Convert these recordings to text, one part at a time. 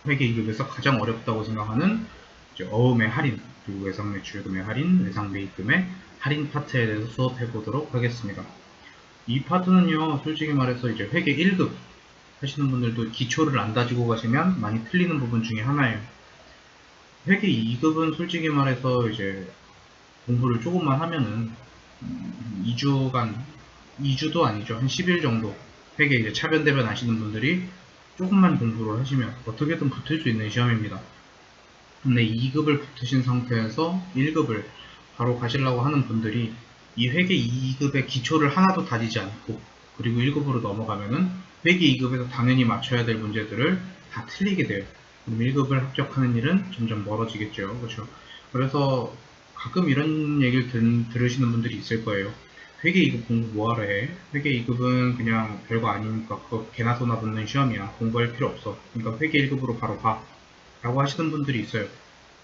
회계 2급에서 가장 어렵다고 생각하는 이제 어음의 할인, 그리고 외상 매출금의 할인, 외상 매입금의 할인 파트에 대해서 수업해 보도록 하겠습니다. 이 파트는요, 솔직히 말해서 이제 회계 1급 하시는 분들도 기초를 안 다지고 가시면 많이 틀리는 부분 중에 하나예요. 회계 2급은 솔직히 말해서 이제 공부를 조금만 하면은 2주간, 2주도 아니죠. 한 10일 정도 회계 이제 차변대변 아시는 분들이 조금만 공부를 하시면 어떻게든 붙을 수 있는 시험입니다. 근데 2급을 붙으신 상태에서 1급을 바로 가시려고 하는 분들이 이 회계 2급의 기초를 하나도 다지지 않고 그리고 1급으로 넘어가면은 회계 2급에서 당연히 맞춰야 될 문제들을 다 틀리게 돼요. 그럼 1급을 합격하는 일은 점점 멀어지겠죠. 그렇죠? 그래서 가끔 이런 얘기를 들으시는 분들이 있을 거예요. 회계 2급 공부 뭐하러 해? 회계 2급은 그냥 별거 아니니까 그거 개나 소나 붙는 시험이야. 공부할 필요 없어. 그러니까 회계 1급으로 바로 가. 라고 하시는 분들이 있어요.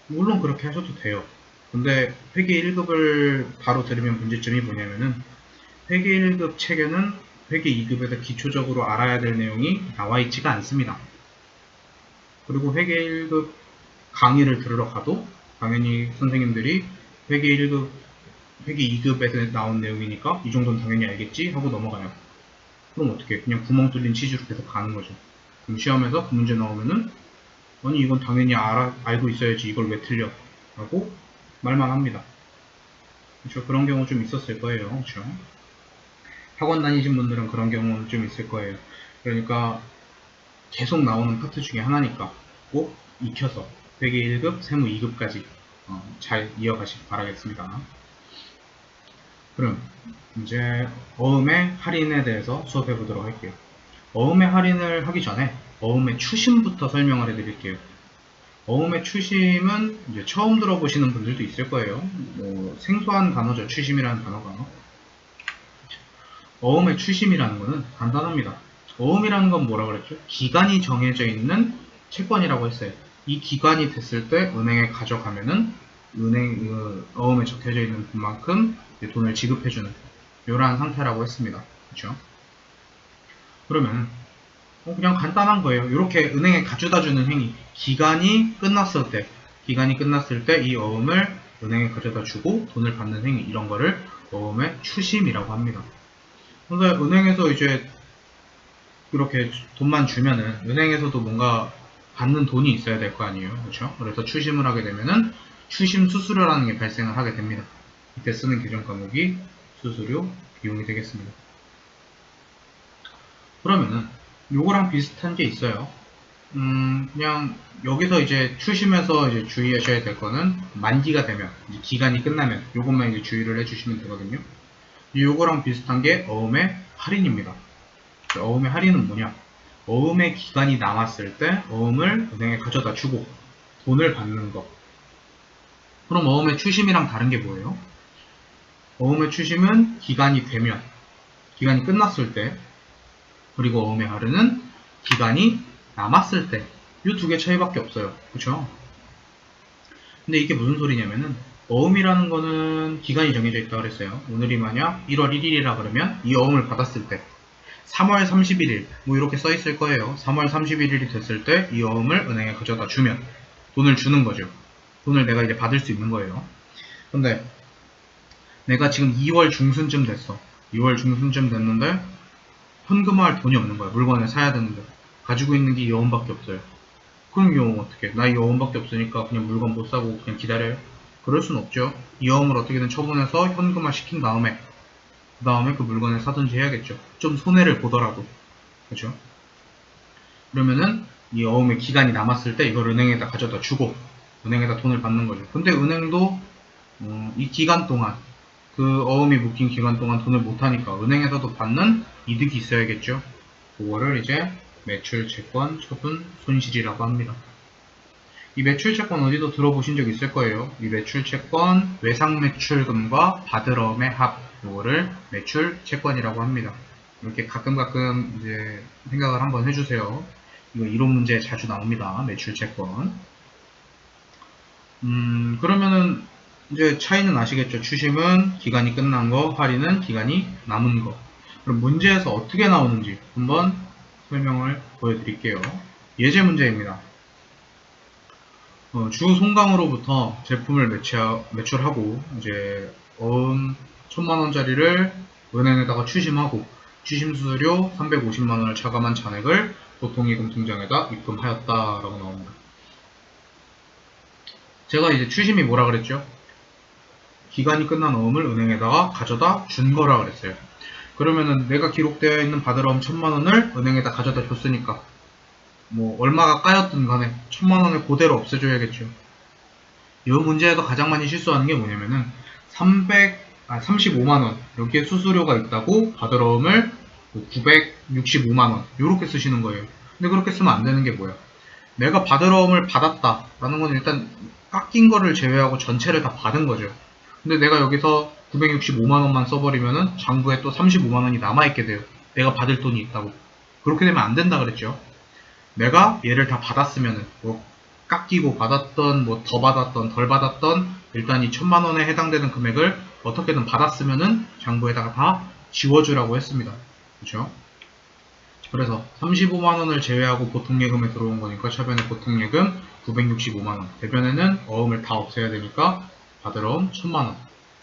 물론 그렇게 하셔도 돼요. 근데 회계 1급을 바로 들으면 문제점이 뭐냐면은 회계 1급 책에는 회계 2급에서 기초적으로 알아야 될 내용이 나와 있지가 않습니다. 그리고 회계 1급 강의를 들으러 가도 당연히 선생님들이 회계 1급, 회계 2급에서 나온 내용이니까 이 정도는 당연히 알겠지 하고 넘어가요. 그럼 어떻게? 그냥 구멍 뚫린 치즈로 계속 가는 거죠. 그럼 시험에서 그 문제 나오면은 아니 이건 당연히 알고 있어야지 이걸 왜 틀려? 라고 말만 합니다. 그렇죠? 그런 경우 좀 있었을 거예요. 그렇죠? 학원 다니신 분들은 그런 경우는 좀 있을 거예요. 그러니까 계속 나오는 파트 중에 하나니까 꼭 익혀서 회계 1급, 세무 2급까지 잘 이어가시기 바라겠습니다. 그럼 이제 어음의 할인에 대해서 수업해 보도록 할게요. 어음의 할인을 하기 전에 어음의 추심부터 설명을 해드릴게요. 어음의 추심은 이제 처음 들어보시는 분들도 있을 거예요. 뭐 생소한 단어죠. 추심이라는 단어가. 어음의 추심이라는 것은 간단합니다. 어음이라는 건 뭐라 그랬죠? 기간이 정해져 있는 채권이라고 했어요. 이 기간이 됐을 때 은행에 가져가면은 어음에 적혀져 있는 분만큼 돈을 지급해주는 이러한 상태라고 했습니다. 그렇죠? 그러면 그냥 간단한 거예요. 이렇게 은행에 가져다 주는 행위. 기간이 끝났을 때 이 어음을 은행에 가져다 주고 돈을 받는 행위. 이런 거를 어음의 추심이라고 합니다. 근데 은행에서 이제 이렇게 돈만 주면은 은행에서도 뭔가 받는 돈이 있어야 될 거 아니에요. 그렇죠? 그래서 추심을 하게 되면은 추심 수수료라는 게 발생을 하게 됩니다. 이때 쓰는 계정 과목이 수수료 비용이 되겠습니다. 그러면은 요거랑 비슷한 게 있어요. 그냥 여기서 이제 추심에서 이제 주의하셔야 될 거는 만기가 되면 이제 기간이 끝나면 요것만 이제 주의를 해주시면 되거든요. 요거랑 비슷한 게 어음의 할인입니다. 어음의 할인은 뭐냐? 어음의 기간이 남았을 때 어음을 은행에 가져다 주고 돈을 받는 거. 그럼 어음의 추심이랑 다른 게 뭐예요? 어음의 추심은 기간이 되면, 기간이 끝났을 때, 그리고 어음의 할인은 기간이 남았을 때. 이 두 개 차이밖에 없어요. 그쵸? 근데 이게 무슨 소리냐면은 어음이라는 거는 기간이 정해져 있다고 그랬어요. 오늘이 만약 1월 1일이라 그러면 이 어음을 받았을 때 3월 31일 뭐 이렇게 써 있을 거예요. 3월 31일이 됐을 때 이 어음을 은행에 가져다 주면 돈을 주는 거죠. 돈을 내가 이제 받을 수 있는 거예요. 근데 내가 지금 2월 중순쯤 됐어. 2월 중순쯤 됐는데 현금화할 돈이 없는 거야. 물건을 사야 되는데 가지고 있는 게 이 어음밖에 없어요. 그럼 이 어음 어떻게? 나 이 어음밖에 없으니까 그냥 물건 못 사고 그냥 기다려요? 그럴 순 없죠. 이 어음을 어떻게든 처분해서 현금화 시킨 다음에 그 물건을 사든지 해야겠죠. 좀 손해를 보더라도. 그렇죠? 그러면은 이 어음의 기간이 남았을 때 이걸 은행에다 가져다 주고 은행에다 돈을 받는 거죠. 근데 은행도 이 기간 동안 그 어음이 묶인 기간 동안 돈을 못하니까 은행에서도 받는 이득이 있어야겠죠. 그거를 이제 매출채권 처분 손실이라고 합니다. 이 매출채권 어디도 들어보신 적 있을 거예요. 이 매출채권 외상매출금과 받을 어음의 합, 이거를 매출채권이라고 합니다. 이렇게 가끔 이제 생각을 한번 해주세요. 이거 이론 문제에 자주 나옵니다. 매출채권. 그러면은 이제 차이는 아시겠죠? 추심은 기간이 끝난 거, 할인은 기간이 남은 거. 그럼 문제에서 어떻게 나오는지 한번 설명을 보여드릴게요. 예제 문제입니다. 주 송강으로부터 제품을 매출하고 이제 어음 1000만원짜리를 은행에다가 추심하고 추심 수수료 350만원을 차감한 잔액을 보통예금 통장에다 입금하였다라고 나옵니다. 제가 이제 추심이 뭐라 그랬죠? 기간이 끝난 어음을 은행에다가 가져다 준 거라 그랬어요. 그러면은 내가 기록되어 있는 받을 어음 1000만원을 은행에다 가져다 줬으니까 뭐 얼마가 까였든 간에 1000만원을 그대로 없애줘야겠죠. 이 문제에서 가장 많이 실수하는 게 뭐냐면은 35만원 여기에 수수료가 있다고 받을 어음을 965만원 요렇게 쓰시는 거예요. 근데 그렇게 쓰면 안 되는 게 뭐야? 내가 받을 어음을 받았다 라는 건 일단 깎인 거를 제외하고 전체를 다 받은 거죠. 근데 내가 여기서 965만원만 써버리면은 장부에 또 35만원이 남아있게 돼요. 내가 받을 돈이 있다고. 그렇게 되면 안 된다 그랬죠. 내가 얘를 다 받았으면은 뭐 깎이고 받았던 뭐 더 받았던 덜 받았던 일단 이 1000만원에 해당되는 금액을 어떻게든 받았으면은 장부에다가 다 지워주라고 했습니다. 그렇죠? 그래서 35만원을 제외하고 보통예금에 들어온 거니까 차변에 보통예금 965만원, 대변에는 어음을 다 없애야 되니까 받을 어음 1000만원,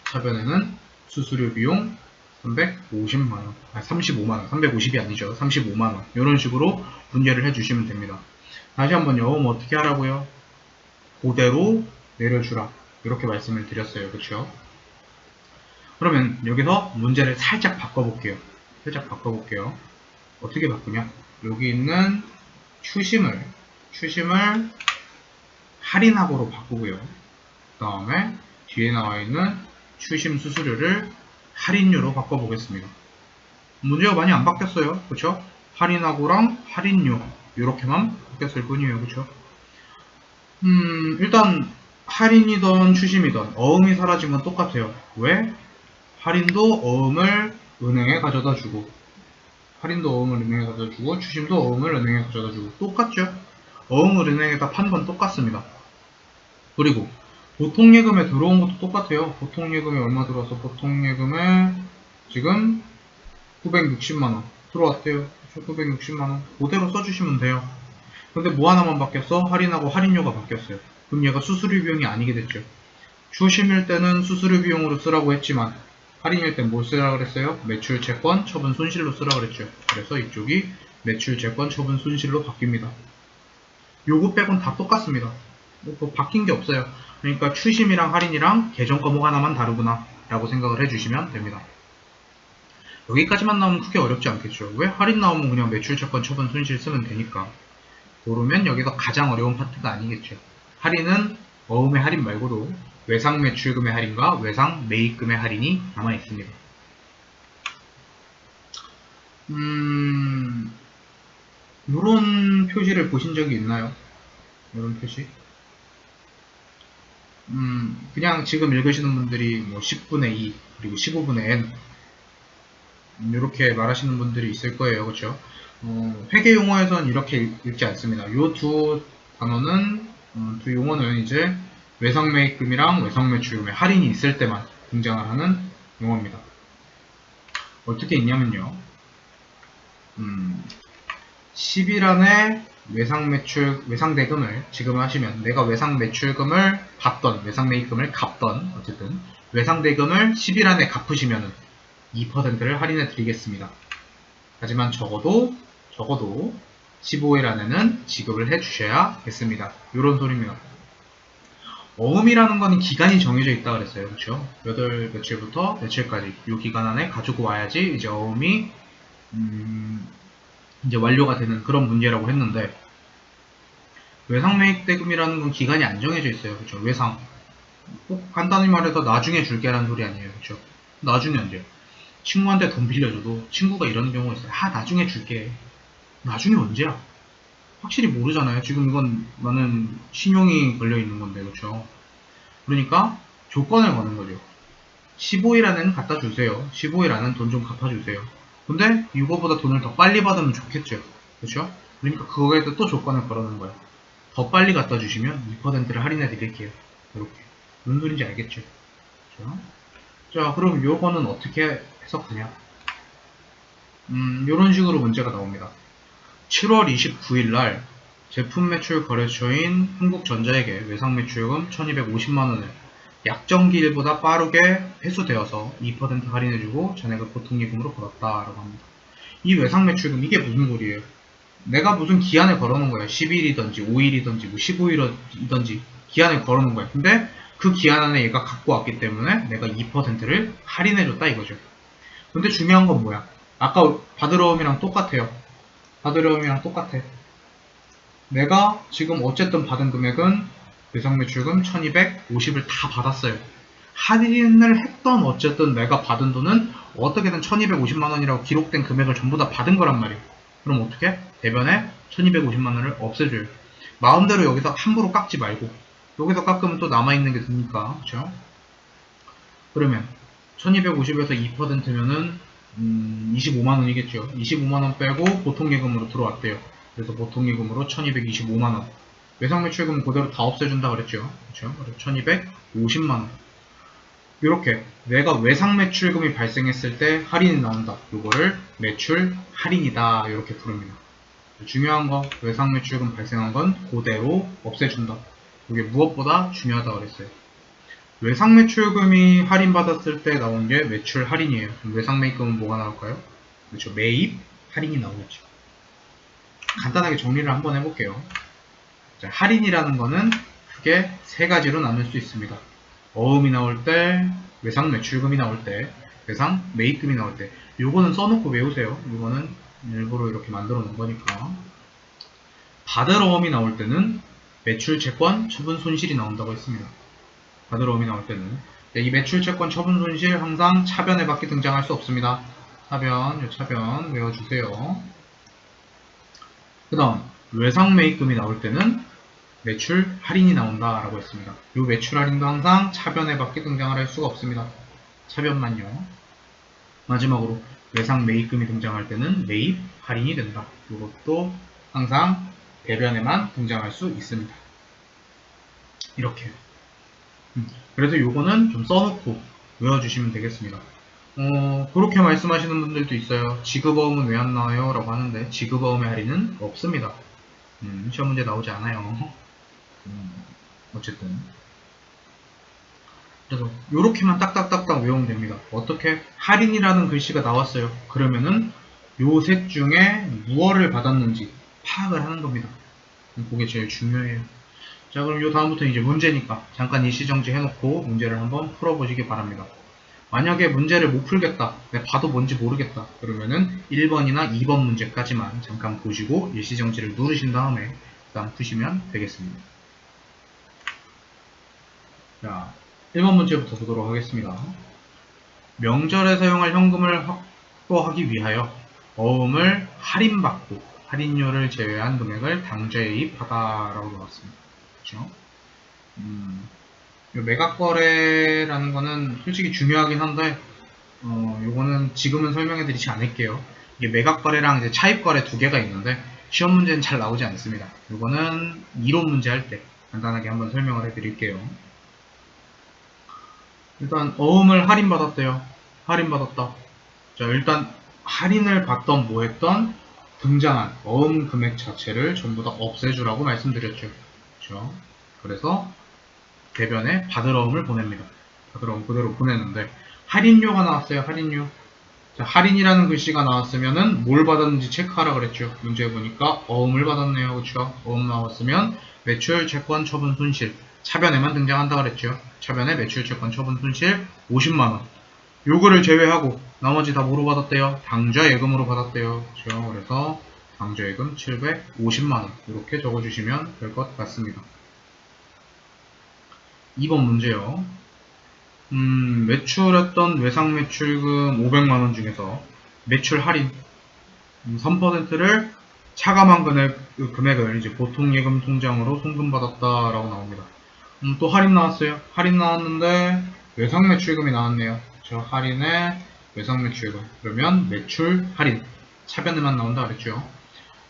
차변에는 수수료 비용 350만원, 35만원, 350이 아니죠. 35만원. 이런 식으로 분解를 해주시면 됩니다. 다시 한번 어음 어떻게 하라고요? 그대로 내려주라. 이렇게 말씀을 드렸어요. 그렇죠? 그러면 여기서 문제를 살짝 바꿔볼게요. 어떻게 바꾸냐? 여기 있는 추심을 할인하고로 바꾸고요. 그 다음에 뒤에 나와 있는 추심 수수료를 할인료로 바꿔보겠습니다. 문제가 많이 안 바뀌었어요. 그쵸? 할인하고랑 할인료 이렇게만 바뀌었을 뿐이에요. 그쵸? 일단 할인이던 추심이던 어음이 사라진 건 똑같아요. 왜? 할인도 어음을 은행에 가져다 주고 추심도 어음을 은행에 가져다 주고 똑같죠? 어음을 은행에다 판 건 똑같습니다. 그리고 보통예금에 들어온 것도 똑같아요. 보통예금에 얼마 들어와서 보통예금에 지금 960만원 들어왔대요. 960만원 그대로 써주시면 돼요. 근데 뭐 하나만 바뀌었어? 할인하고 할인료가 바뀌었어요. 그럼 얘가 수수료 비용이 아니게 됐죠. 추심일 때는 수수료 비용으로 쓰라고 했지만 할인일 땐 뭘 쓰라고 그랬어요? 매출 채권 처분 손실로 쓰라고 그랬죠. 그래서 이쪽이 매출 채권 처분 손실로 바뀝니다. 요거 빼곤 다 똑같습니다. 뭐 바뀐 게 없어요. 그러니까 추심이랑 할인이랑 계정 과목 하나만 다르구나 라고 생각을 해주시면 됩니다. 여기까지만 나오면 크게 어렵지 않겠죠. 왜? 할인 나오면 그냥 매출 채권 처분 손실 쓰면 되니까. 그러면 여기서 가장 어려운 파트가 아니겠죠. 할인은 어음의 할인 말고도 외상 매출금의 할인과 외상 매입금의 할인이 남아 있습니다. 이런 표시를 보신 적이 있나요? 이런 표시? 그냥 지금 읽으시는 분들이 뭐 10분의 2 그리고 15분의 n 이렇게 말하시는 분들이 있을 거예요. 그렇죠? 회계 용어에서는 이렇게 읽지 않습니다. 이 두 단어는 두 용어는 이제 외상 매입금이랑 외상 매출금의 할인이 있을 때만 등장을 하는 용어입니다. 어떻게 있냐면요. 10일 안에 외상 대금을 지급하시면 내가 외상 매출금을 받던 외상 매입금을 갚던 어쨌든 외상 대금을 10일 안에 갚으시면 2%를 할인해 드리겠습니다. 하지만 적어도 15일 안에는 지급을 해 주셔야겠습니다. 이런 소리입니다. 어음이라는 거는 기간이 정해져 있다 그랬어요. 그렇죠? 몇 월 며칠부터 며칠까지 이 기간 안에 가지고 와야지 이제 어음이 이제 완료가 되는 그런 문제라고 했는데 외상 매입 대금이라는 건 기간이 안 정해져 있어요. 그렇죠? 외상 꼭 간단히 말해서 나중에 줄게라는 소리 아니에요. 그렇죠? 나중에 언제? 친구한테 돈 빌려줘도 친구가 이러는 경우가 있어요. 나중에 줄게. 나중에 언제야? 확실히 모르잖아요. 지금 이건 나는 신용이 걸려있는 건데, 그렇죠? 그러니까 조건을 거는 거죠. 15일 안에는 갖다 주세요. 15일 안에는 돈 좀 갚아주세요. 근데 이거보다 돈을 더 빨리 받으면 좋겠죠. 그렇죠? 그러니까 그거에 또 조건을 걸어놓은 거야. 더 빨리 갖다 주시면 2%를 할인해 드릴게요. 이렇게. 무슨 소리인지 알겠죠? 그렇죠? 자, 그럼 요거는 어떻게 해석하냐? 요런 식으로 문제가 나옵니다. 7월 29일 날 제품 매출 거래처인 한국전자에게 외상 매출금 1250만원을 약정기일보다 빠르게 회수되어서 2% 할인해주고 전액을 보통예금으로 걸었다라고 합니다. 이 외상 매출금 이게 무슨 소리예요? 내가 무슨 기한을 걸어놓은 거야. 10일이든지 5일이든지 뭐 15일이든지 기한을 걸어놓은 거야. 근데 그 기한 안에 얘가 갖고 왔기 때문에 내가 2%를 할인해줬다 이거죠. 근데 중요한 건 뭐야? 아까 받으러옴이랑 똑같아요. 받으러옴이랑 똑같아. 내가 지금 어쨌든 받은 금액은 외상 매출금 1250을 다 받았어요. 할인을 했던 어쨌든 내가 받은 돈은 어떻게든 1250만원이라고 기록된 금액을 전부 다 받은 거란 말이에요. 그럼 어떻게? 대변에 1250만원을 없애줘요. 마음대로 여기서 함부로 깎지 말고 여기서 깎으면 또 남아있는 게 드니까 그쵸? 그러면 1250에서 2%면은 25만원이겠죠. 25만원 빼고 보통예금으로 들어왔대요. 그래서 보통예금으로 1225만원. 외상매출금 그대로 다 없애준다 그랬죠. 그쵸? 그래서 1250만원. 이렇게 내가 외상매출금이 발생했을 때 할인이 나온다. 이거를 매출 할인이다. 이렇게 부릅니다. 중요한 거 외상매출금 발생한 건 그대로 없애준다. 이게 무엇보다 중요하다 그랬어요. 외상매출금이 할인받았을 때 나온 게 매출 할인이에요. 그럼 외상매입금은 뭐가 나올까요? 그렇죠. 매입 할인이 나오겠죠. 간단하게 정리를 한번 해볼게요. 자, 할인이라는 거는 크게 세 가지로 나눌 수 있습니다. 어음이 나올 때, 외상매출금이 나올 때, 외상매입금이 나올 때. 요거는 써놓고 외우세요. 요거는 일부러 이렇게 만들어 놓은 거니까. 받을 어음이 나올 때는 매출 채권 처분 손실이 나온다고 했습니다. 받을 어음이 나올 때는 이 매출 채권 처분 손실 항상 차변에 밖에 등장할 수 없습니다. 차변 외워주세요. 그 다음 외상매입금이 나올 때는 매출 할인이 나온다라고 했습니다. 이 매출 할인도 항상 차변에 밖에 등장을 할 수가 없습니다. 차변만요. 마지막으로 외상매입금이 등장할 때는 매입 할인이 된다. 이것도 항상 대변에만 등장할 수 있습니다. 이렇게. 그래서 요거는 좀 써놓고 외워주시면 되겠습니다. 그렇게 말씀하시는 분들도 있어요. 지급어음은 왜 안 나와요? 라고 하는데 지급어음의 할인은 없습니다. 시험 문제 나오지 않아요. 어쨌든 그래서 요렇게만 딱딱딱딱 외우면 됩니다. 어떻게? 할인이라는 글씨가 나왔어요. 그러면은 요 셋 중에 무엇을 받았는지 파악을 하는 겁니다. 그게 제일 중요해요. 자, 그럼 요 다음부터 이제 문제니까 잠깐 일시정지 해놓고 문제를 한번 풀어보시기 바랍니다. 만약에 문제를 못 풀겠다, 내가 봐도 뭔지 모르겠다, 그러면은 1번이나 2번 문제까지만 잠깐 보시고 일시정지를 누르신 다음에 그 다음 푸시면 되겠습니다. 자, 1번 문제부터 보도록 하겠습니다. 명절에 사용할 현금을 확보하기 위하여 어음을 할인받고 할인료를 제외한 금액을 당좌이입하다라고 나왔습니다. 그렇죠? 매각거래라는 거는 솔직히 중요하긴 한데 요거는 지금은 설명해드리지 않을게요. 이게 매각거래랑 이제 차입거래 두 개가 있는데 시험 문제는 잘 나오지 않습니다. 요거는 이론 문제 할 때 간단하게 한번 설명을 해드릴게요. 일단 어음을 할인받았대요. 할인받았다. 자, 일단 할인을 받던 뭐했던 등장한 어음 금액 자체를 전부 다 없애주라고 말씀드렸죠. 그렇죠? 그래서 대변에 받을 어음을 보냅니다. 받을 어음 그대로 보내는데 할인료가 나왔어요. 할인료. 자, 할인이라는 글씨가 나왔으면은 뭘 받았는지 체크하라 그랬죠. 문제 보니까 어음을 받았네요. 그렇죠? 어음 나왔으면 매출 채권 처분 손실 차변에만 등장한다 그랬죠. 차변에 매출 채권 처분 손실 50만원. 요거를 제외하고 나머지 다 뭐로 받았대요? 당좌 예금으로 받았대요. 그렇죠? 그래서 당좌 예금 750만원 이렇게 적어주시면 될 것 같습니다. 2번 문제요. 매출했던 외상 매출금 500만원 중에서 매출 할인 3%를 차감한 금액을 이제 보통 예금 통장으로 송금받았다라고 나옵니다. 또 할인 나왔어요. 할인 나왔는데 외상 매출금이 나왔네요. 저 할인에 외상 매출금. 그러면 매출 할인. 차변에만 나온다 그랬죠.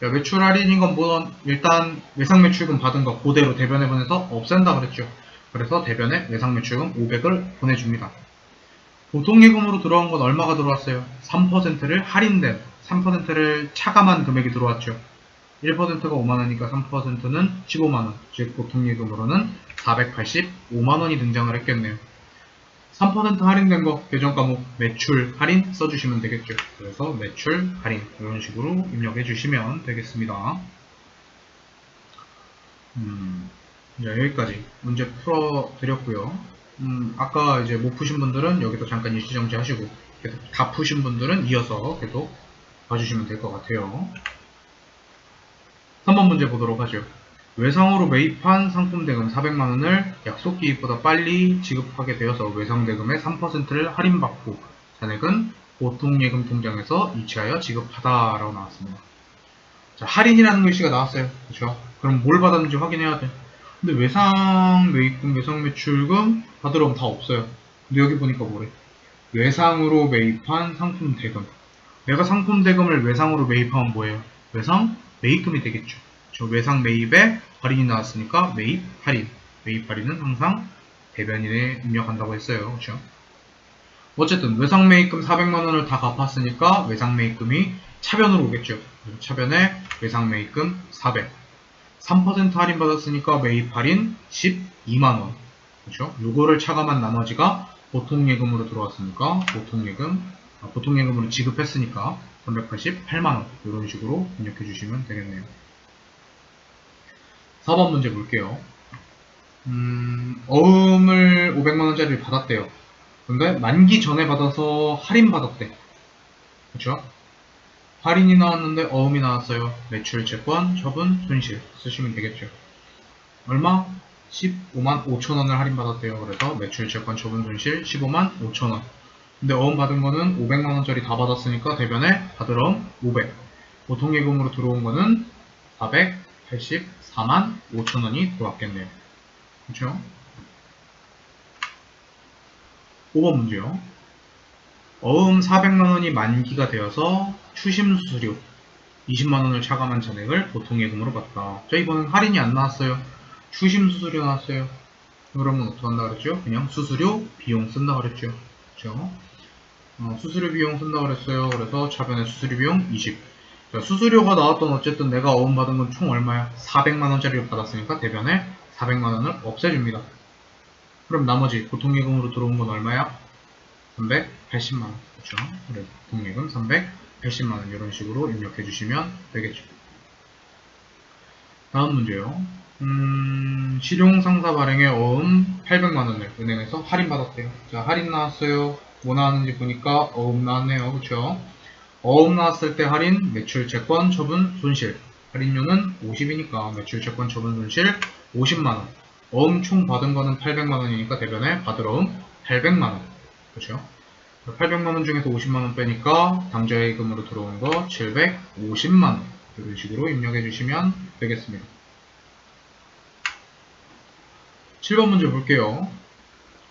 야, 매출 할인인 건 뭐 일단 외상 매출금 받은 거 그대로 대변에 보내서 없앤다 그랬죠. 그래서 대변에 외상 매출금 500을 보내줍니다. 보통 예금으로 들어온 건 얼마가 들어왔어요? 3%를 할인된 3%를 차감한 금액이 들어왔죠. 1%가 5만원이니까 3%는 15만원, 즉 보통예금으로는 485만원이 등장을 했겠네요. 3% 할인된 거 계정 과목 매출 할인 써주시면 되겠죠. 그래서 매출 할인 이런 식으로 입력해 주시면 되겠습니다. 자, 여기까지 문제 풀어 드렸고요. 아까 이제 못 푸신 분들은 여기서 잠깐 일시정지 하시고 계속 다 푸신 분들은 이어서 계속 봐주시면 될 것 같아요. 3번 문제 보도록 하죠. 외상으로 매입한 상품 대금 400만원을 약속 기입보다 빨리 지급하게 되어서 외상 대금의 3%를 할인받고 잔액은 보통예금 통장에서 이체하여 지급하다 라고 나왔습니다. 자, 할인이라는 글씨가 나왔어요. 그렇죠? 그럼 뭘 받았는지 확인해야 돼. 근데 외상 매입금, 외상 매출금 받으러 오면 다 없어요. 근데 여기 보니까 뭐래? 외상으로 매입한 상품 대금. 내가 상품 대금을 외상으로 매입하면 뭐예요? 외상 매입금이 되겠죠. 저 외상 매입에 할인이 나왔으니까 매입 할인. 매입 할인은 항상 대변인에 입력한다고 했어요. 그렇죠? 어쨌든 외상 매입금 400만원을 다 갚았으니까 외상 매입금이 차변으로 오겠죠. 차변에 외상 매입금 400. 3% 할인 받았으니까 매입 할인 12만원. 그렇죠? 요거를 차감한 나머지가 보통예금으로 들어왔으니까 보통예금으로 지급했으니까 388만원. 이런 식으로 입력해 주시면 되겠네요. 4번 문제 볼게요. 어음을 500만원짜리를 받았대요. 근데 만기 전에 받아서 할인 받았대. 그쵸? 할인이 나왔는데 어음이 나왔어요. 매출, 채권, 처분, 손실 쓰시면 되겠죠. 얼마? 15만 5천원을 할인 받았대요. 그래서 매출, 채권, 처분, 손실 15만 5천원. 근데 어음 받은 거는 500만원짜리 다 받았으니까 대변에 받으러 온 500. 보통예금으로 들어온 거는 484만 5천원이 들어왔겠네요. 그쵸? 5번 문제요. 어음 400만원이 만기가 되어서 추심수수료 20만원을 차감한 잔액을 보통예금으로 받다. 자, 이번엔 할인이 안 나왔어요. 추심수수료 나왔어요. 그러면 어떻게 한다 그랬죠? 그냥 수수료 비용 쓴다 그랬죠. 그쵸? 수수료 비용 쓴다 그랬어요. 그래서 차변에 수수료 비용 20. 자, 수수료가 나왔던 어쨌든 내가 어음 받은 건 총 얼마야? 400만원짜리를 받았으니까 대변에 400만원을 없애줍니다. 그럼 나머지 보통예금으로 들어온 건 얼마야? 380만원. 그렇죠? 그래, 보통예금 380만원 이런 식으로 입력해 주시면 되겠죠. 다음 문제요. 실용상사 발행에 어음 800만원을 은행에서 할인받았대요. 자, 할인 나왔어요. 뭐 나왔는지 보니까 어음 나왔네요. 그렇죠? 어음 나왔을 때 할인, 매출, 채권, 처분, 손실. 할인료는 50이니까 매출, 채권, 처분, 손실 50만원. 어음 총 받은 거는 800만원이니까 대변에 받으러 온 800만원. 그렇죠? 800만원 중에서 50만원 빼니까 당좌예금으로 들어온 거 750만원. 이런 식으로 입력해 주시면 되겠습니다. 7번 문제 볼게요.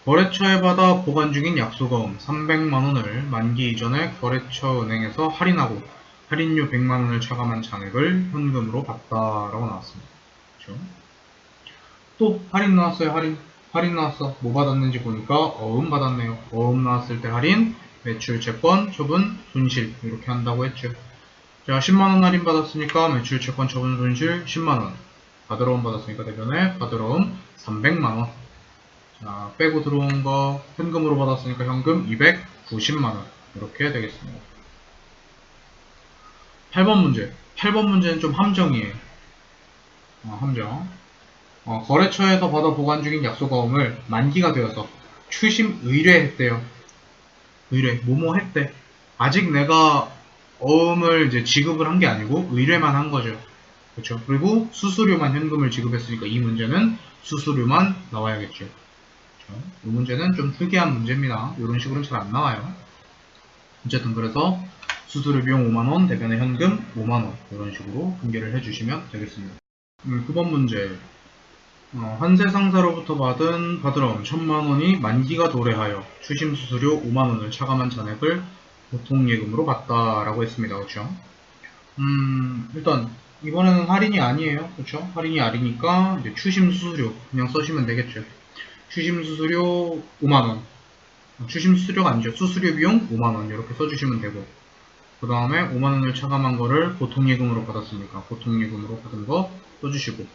거래처에 받아 보관 중인 약속어음 300만원을 만기 이전에 거래처 은행에서 할인하고 할인료 100만원을 차감한 잔액을 현금으로 받다라고 나왔습니다. 그렇죠? 또 할인 나왔어요. 할인 나왔어. 뭐 받았는지 보니까 어음 받았네요. 어음 나왔을 때 할인, 매출, 채권, 처분, 손실 이렇게 한다고 했죠. 자, 10만원 할인 받았으니까 매출, 채권, 처분, 손실 10만원. 받으러 온 받았으니까 대변에 받으러 온 300만원. 자, 빼고 들어온 거 현금으로 받았으니까 현금 290만원. 이렇게 되겠습니다. 8번 문제. 8번 문제는 좀 함정이에요. 함정. 거래처에서 받아 보관 중인 약속어음을 만기가 되어서 추심 의뢰했대요. 의뢰, 뭐뭐 했대. 아직 내가 어음을 이제 지급을 한 게 아니고 의뢰만 한 거죠. 그렇죠? 그리고 수수료만 현금을 지급했으니까 이 문제는 수수료만 나와야겠죠. 그렇죠? 이 문제는 좀 특이한 문제입니다. 이런 식으로는 잘 안 나와요. 어쨌든 그래서 수수료 비용 5만원, 대변에 현금 5만원 이런 식으로 분개를 해주시면 되겠습니다. 9번 문제. 환세상사로부터 받으러 온 1000만원이 만기가 도래하여 추심수수료 5만원을 차감한 잔액을 보통예금으로 받다라고 했습니다. 그렇죠? 일단 이번에는 할인이 아니에요. 그렇죠? 할인이 아니니까 이제 추심수수료 그냥 써시면 되겠죠. 추심수수료 5만원. 추심수수료가 아니죠. 수수료 비용 5만원 이렇게 써주시면 되고, 그 다음에 5만원을 차감한 거를 보통예금으로 받았으니까 보통예금으로 받은 거 써주시고,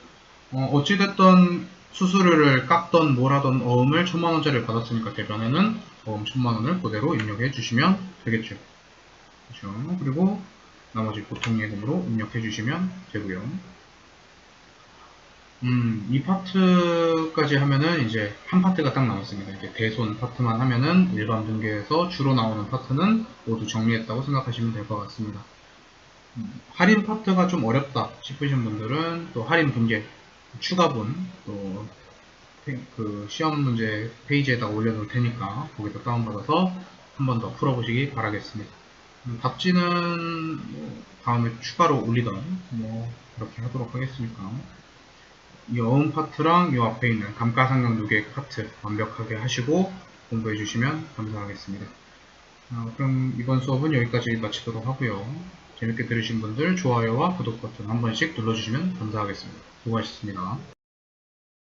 어찌됐던 수수료를 깎던 뭘 하던 어음을 1000만원짜리를 받았으니까 대변에는 어음 1000만원을 그대로 입력해 주시면 되겠죠. 그렇죠? 그리고 나머지 보통예금으로 입력해 주시면 되고요. 이 파트까지 하면은 이제 한 파트가 딱 남았습니다. 이제 대손 파트만 하면은 일반 분계에서 주로 나오는 파트는 모두 정리했다고 생각하시면 될 것 같습니다. 할인 파트가 좀 어렵다 싶으신 분들은 또 할인 분계 추가분 또 그 시험 문제 페이지에다 올려놓을 테니까 거기다 다운받아서 한 번 더 풀어보시기 바라겠습니다. 답지는 뭐 다음에 추가로 올리던 뭐 그렇게 하도록 하겠으니까 이 어음 파트랑 이 앞에 있는 감가상각 누계 파트 완벽하게 하시고 공부해 주시면 감사하겠습니다. 그럼 이번 수업은 여기까지 마치도록 하고요. 재밌게 들으신 분들 좋아요와 구독 버튼 한 번씩 눌러주시면 감사하겠습니다. 수고하셨습니다.